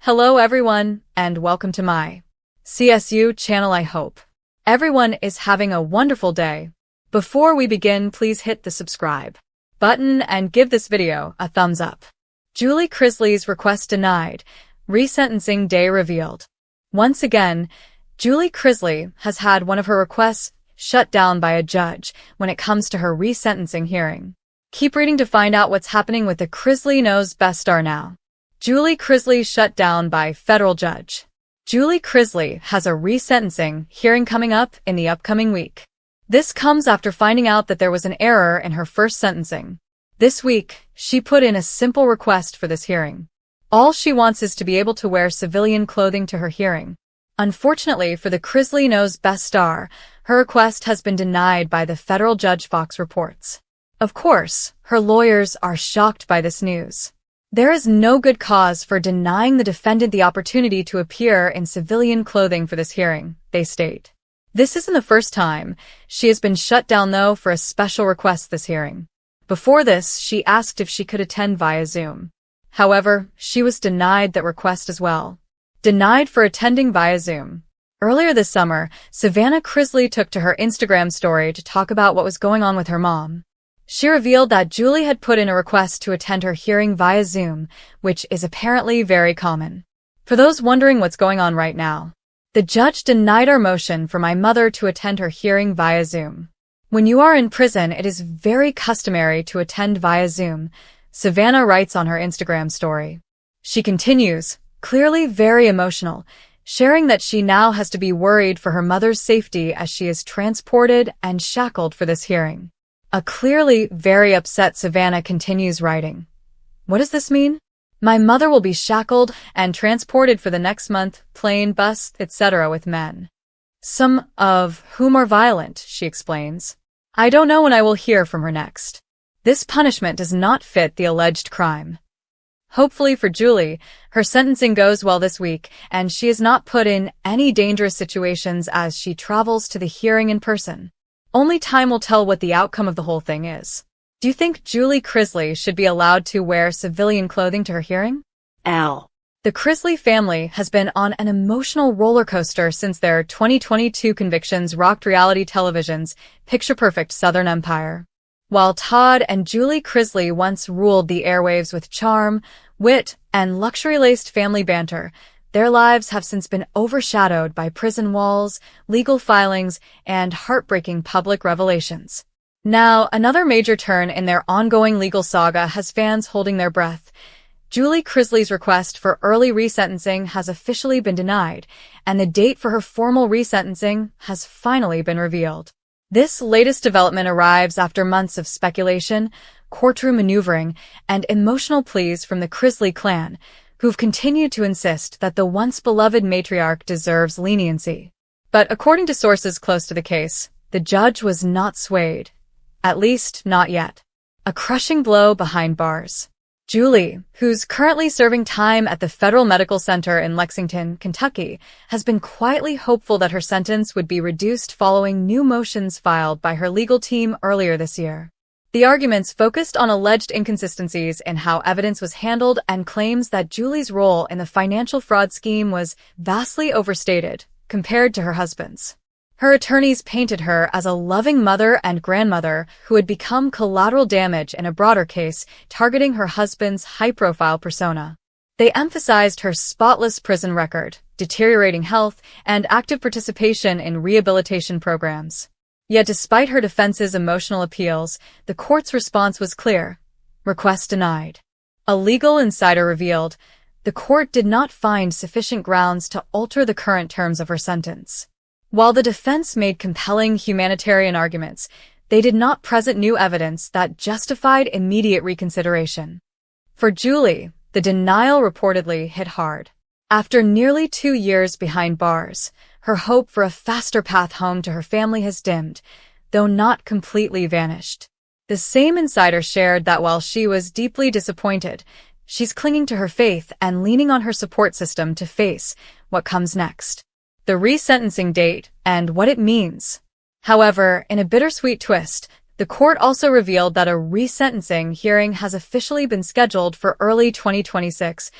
Hello everyone, and welcome to my CSU channel. I hope everyone is having a wonderful day. Before we begin, please hit the subscribe button and give this video a thumbs up. Julie Chrisley's request denied, resentencing day revealed. Once again, Julie Chrisley has had one of her requests shut down by a judge when it comes to her resentencing hearing. Keep reading to find out what's happening with the Chrisley Knows Best star now. Julie Chrisley shut down by federal judge. Julie Chrisley has a resentencing hearing coming up in the upcoming week. This comes after finding out that there was an error in her first sentencing. This week, she put in a simple request for this hearing. All she wants is to be able to wear civilian clothing to her hearing. Unfortunately for the Chrisley Knows Best star, her request has been denied by the federal judge, Fox reports. Of course, her lawyers are shocked by this news. There is no good cause for denying the defendant the opportunity to appear in civilian clothing for this hearing, they state. This isn't the first time she has been shut down, though, for a special request this hearing. Before this, she asked if she could attend via Zoom. However, she was denied that request as well. Denied for attending via Zoom. Earlier this summer, Savannah Chrisley took to her Instagram story to talk about what was going on with her mom. She revealed that Julie had put in a request to attend her hearing via Zoom, which is apparently very common. For those wondering what's going on right now, the judge denied our motion for my mother to attend her hearing via Zoom. When you are in prison, it is very customary to attend via Zoom, Savannah writes on her Instagram story. She continues, clearly very emotional, sharing that she now has to be worried for her mother's safety as she is transported and shackled for this hearing. A clearly very upset Savannah continues writing. What does this mean? My mother will be shackled and transported for the next month, plane, bus, etc. with men. Some of whom are violent, she explains. I don't know when I will hear from her next. This punishment does not fit the alleged crime. Hopefully for Julie, her sentencing goes well this week and she is not put in any dangerous situations as she travels to the hearing in person. Only time will tell what the outcome of the whole thing is. Do you think Julie Chrisley should be allowed to wear civilian clothing to her hearing? The Chrisley family has been on an emotional roller coaster since their 2022 convictions rocked reality television's picture-perfect Southern Empire. While Todd and Julie Chrisley once ruled the airwaves with charm, wit, and luxury-laced family banter, their lives have since been overshadowed by prison walls, legal filings, and heartbreaking public revelations. Now, another major turn in their ongoing legal saga has fans holding their breath. Julie Chrisley's request for early resentencing has officially been denied, and the date for her formal resentencing has finally been revealed. This latest development arrives after months of speculation, courtroom maneuvering, and emotional pleas from the Chrisley clan, who've continued to insist that the once-beloved matriarch deserves leniency. But according to sources close to the case, the judge was not swayed. At least, not yet. A crushing blow behind bars. Julie, who's currently serving time at the Federal Medical Center in Lexington, Kentucky, has been quietly hopeful that her sentence would be reduced following new motions filed by her legal team earlier this year. The arguments focused on alleged inconsistencies in how evidence was handled and claims that Julie's role in the financial fraud scheme was vastly overstated compared to her husband's. Her attorneys painted her as a loving mother and grandmother who had become collateral damage in a broader case targeting her husband's high-profile persona. They emphasized her spotless prison record, deteriorating health, and active participation in rehabilitation programs. Yet despite her defense's emotional appeals, the court's response was clear. Request denied. A legal insider revealed, the court did not find sufficient grounds to alter the current terms of her sentence. While the defense made compelling humanitarian arguments, they did not present new evidence that justified immediate reconsideration. For Julie, the denial reportedly hit hard. After nearly 2 years behind bars, her hope for a faster path home to her family has dimmed, though not completely vanished. The same insider shared that while she was deeply disappointed, she's clinging to her faith and leaning on her support system to face what comes next. The resentencing date and what it means. However, in a bittersweet twist, the court also revealed that a resentencing hearing has officially been scheduled for early 2026,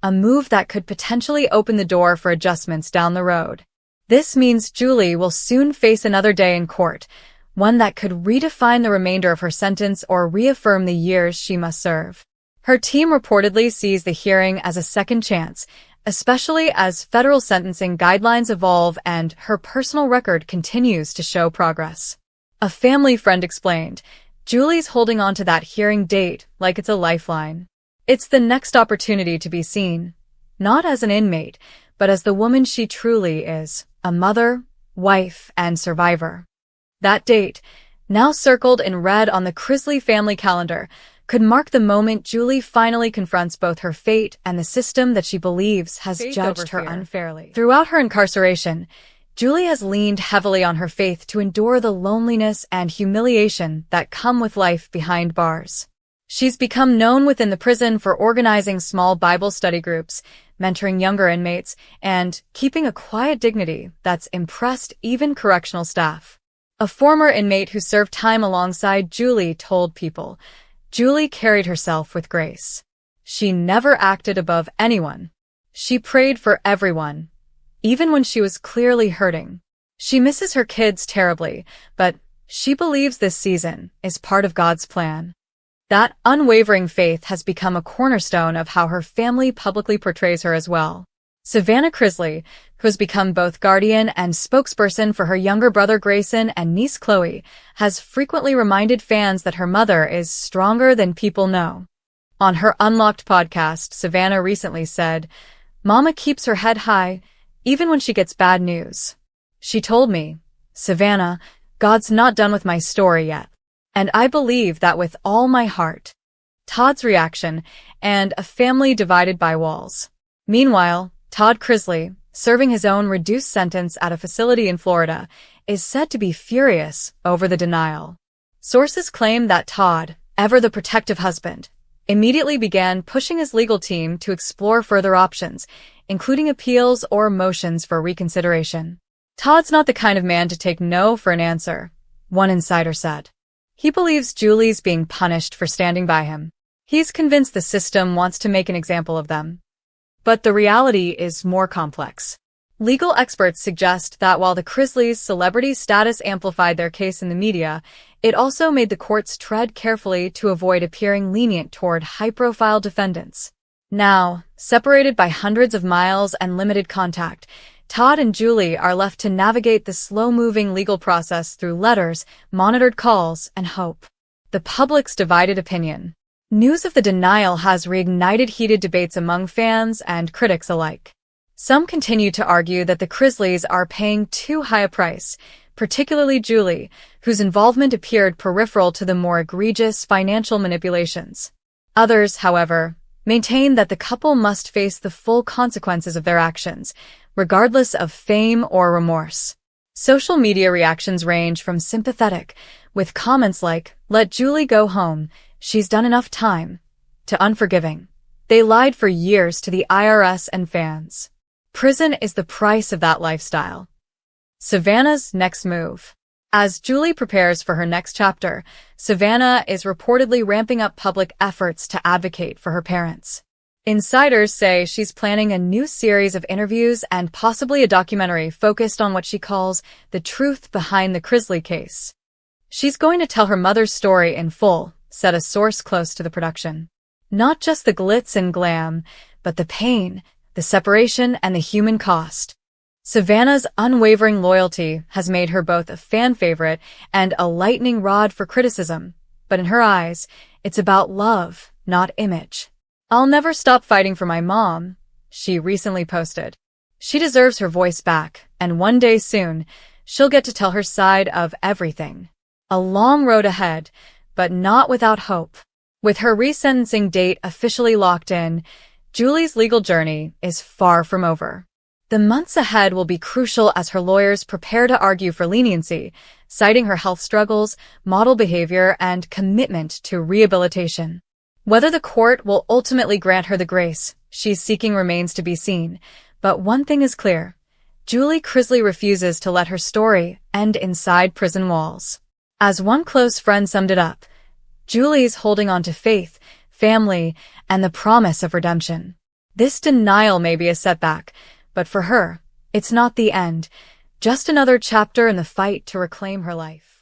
a move that could potentially open the door for adjustments down the road. This means Julie will soon face another day in court, one that could redefine the remainder of her sentence or reaffirm the years she must serve. Her team reportedly sees the hearing as a second chance, especially as federal sentencing guidelines evolve and her personal record continues to show progress. A family friend explained, "Julie's holding on to that hearing date like it's a lifeline. It's the next opportunity to be seen, not as an inmate, but as the woman she truly is, a mother, wife, and survivor." That date, now circled in red on the Chrisley family calendar, could mark the moment Julie finally confronts both her fate and the system that she believes has judged her unfairly. Throughout her incarceration, Julie has leaned heavily on her faith to endure the loneliness and humiliation that come with life behind bars. She's become known within the prison for organizing small Bible study groups, mentoring younger inmates, and keeping a quiet dignity that's impressed even correctional staff. A former inmate who served time alongside Julie told People, "Julie carried herself with grace. She never acted above anyone. She prayed for everyone, even when she was clearly hurting. She misses her kids terribly, but she believes this season is part of God's plan." That unwavering faith has become a cornerstone of how her family publicly portrays her as well. Savannah Chrisley, who has become both guardian and spokesperson for her younger brother Grayson and niece Chloe, has frequently reminded fans that her mother is stronger than people know. On her Unlocked podcast, Savannah recently said, "Mama keeps her head high, even when she gets bad news. She told me, 'Savannah, God's not done with my story yet. And I believe that with all my heart.'" Todd's reaction, and a family divided by walls. Meanwhile, Todd Chrisley, serving his own reduced sentence at a facility in Florida, is said to be furious over the denial. Sources claim that Todd, ever the protective husband, immediately began pushing his legal team to explore further options, including appeals or motions for reconsideration. "Todd's not the kind of man to take no for an answer," one insider said. "He believes Julie's being punished for standing by him. He's convinced the system wants to make an example of them." But the reality is more complex. Legal experts suggest that while the Chrisleys' celebrity status amplified their case in the media, it also made the courts tread carefully to avoid appearing lenient toward high-profile defendants. Now, separated by hundreds of miles and limited contact, Todd and Julie are left to navigate the slow-moving legal process through letters, monitored calls, and hope. The public's divided opinion. News of the denial has reignited heated debates among fans and critics alike. Some continue to argue that the Chrisleys are paying too high a price, particularly Julie, whose involvement appeared peripheral to the more egregious financial manipulations. Others, however, maintain that the couple must face the full consequences of their actions, regardless of fame or remorse. Social media reactions range from sympathetic, with comments like, "Let Julie go home, she's done enough time," to unforgiving. "They lied for years to the IRS and fans." Prison is the price of that lifestyle. Savannah's next move. As Julie prepares for her next chapter, Savannah is reportedly ramping up public efforts to advocate for her parents. Insiders say she's planning a new series of interviews and possibly a documentary focused on what she calls the truth behind the Chrisley case. "She's going to tell her mother's story in full," said a source close to the production. "Not just the glitz and glam, but the pain, the separation, and the human cost." Savannah's unwavering loyalty has made her both a fan favorite and a lightning rod for criticism, but in her eyes, it's about love, not image. "I'll never stop fighting for my mom," she recently posted. "She deserves her voice back, and one day soon, she'll get to tell her side of everything." A long road ahead, but not without hope. With her resentencing date officially locked in, Julie's legal journey is far from over. The months ahead will be crucial as her lawyers prepare to argue for leniency, citing her health struggles, model behavior, and commitment to rehabilitation. Whether the court will ultimately grant her the grace she's seeking remains to be seen, but one thing is clear. Julie Chrisley refuses to let her story end inside prison walls. As one close friend summed it up, Julie's holding on to faith, family, and the promise of redemption. This denial may be a setback, but for her, it's not the end, just another chapter in the fight to reclaim her life.